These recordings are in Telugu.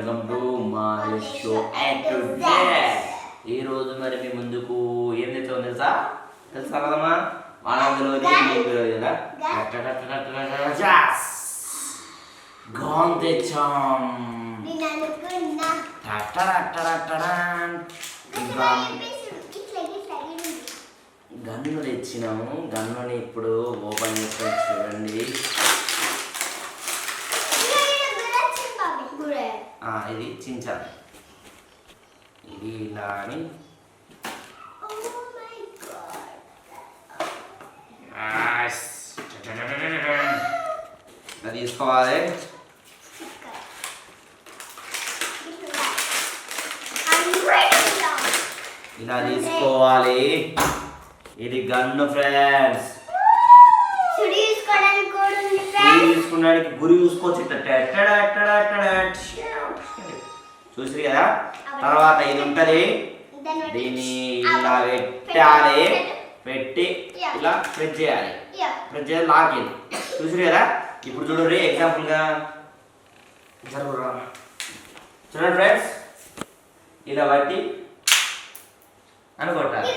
Welcome to my show. ఈ రోజు మరి మీ ముందుకు ఏం తెచ్చావు తెలుసా కదమ్మా? మనలోని కదా గాన్ తెచ్చాం. గన్ను తెచ్చినాము. గన్నుని ఇప్పుడు ఓపెన్ చేసుకొని చూడండి. ఇది చించాలి. ఇది ఇలా అని ఇలా తీసుకోవాలి. ఇలా తీసుకోవాలి. ఇది గన్ను ఫ్రెండ్స్. తీసుకున్నానికి గురి చూసుకోవచ్చు. చూసి కదా. తర్వాత ఇది ఉంటుంది. దీన్ని ఇలా పెట్టాలి. పెట్టి ఇలా ప్రెస్ చేయాలి. ప్రెస్ చేయాలి లాగిన్. చూసి కదా. ఇప్పుడు చూడండి ఎగ్జాంపుల్గా చూడండి ఫ్రెండ్స్. ఇలా బట్టి అనుకుంటారు.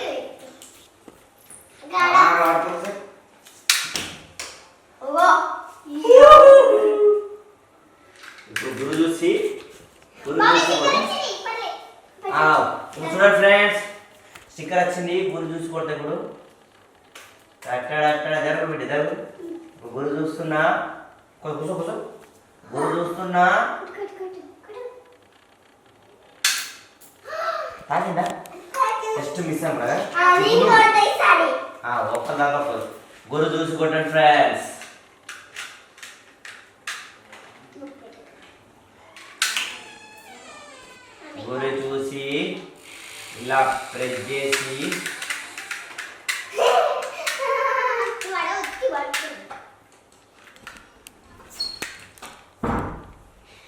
ఇప్పుడు గురు చూసి చూడండి ఫ్రెండ్స్. స్టిక్కర్ వచ్చింది. గురు చూసి కొడితే ఇప్పుడు అక్కడ జరగబెట్టి జరుగు. గురు చూస్తున్నా. కూర్చో కూర్చో. గురు చూస్తున్నా. తాగిందా? జస్ట్ మిస్ అవ్వం కదా. ఒక్కదాకా గురు చూసి కొట్టండి ఫ్రెండ్స్. గురి చూసి ఇలా ప్రెస్ చేసి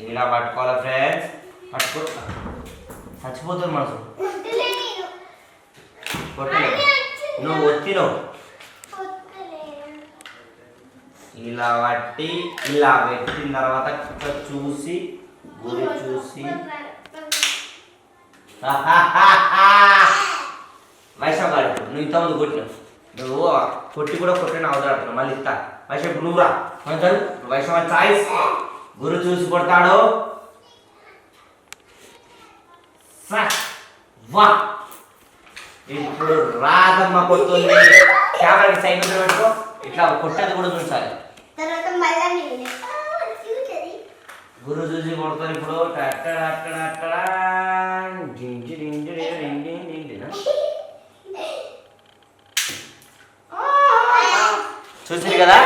ఇలా పట్టుకోవాలి ఫ్రెండ్స్. పట్టుకో. చచ్చిపోతుంది మనసు. నువ్వు వచ్చినావు. ఇలా పట్టి ఇలా పెట్టిన తర్వాత చూసి గురి చూసి వైశాఖ నువ్వు ఇంతమంది కొట్టినావు. నువ్వు కొట్టి కూడా కొట్టిన అవసరం మళ్ళీ ఇస్తా. వైశాఖ నువ్వు రా. వైశాఖ చాయిస్. గురు చూసి కొడతాడు. వా. ఇప్పుడు రాధమ్మ కొడుతుంది. కెమెరాకి సైడ్ పెట్టుకో. ఇట్లా కొట్టేది కూడా చూసాలి. గురు చూసి కొడతారు. ఇప్పుడు చూసారు కదా.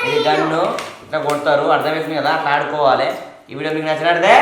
ఇది గన్ను ఇట్లా కొడతారు. అర్థమవుతుంది కదా. అట్లా ఆడుకోవాలి. ఈ వీడియో మీకు నచ్చినట్లయితే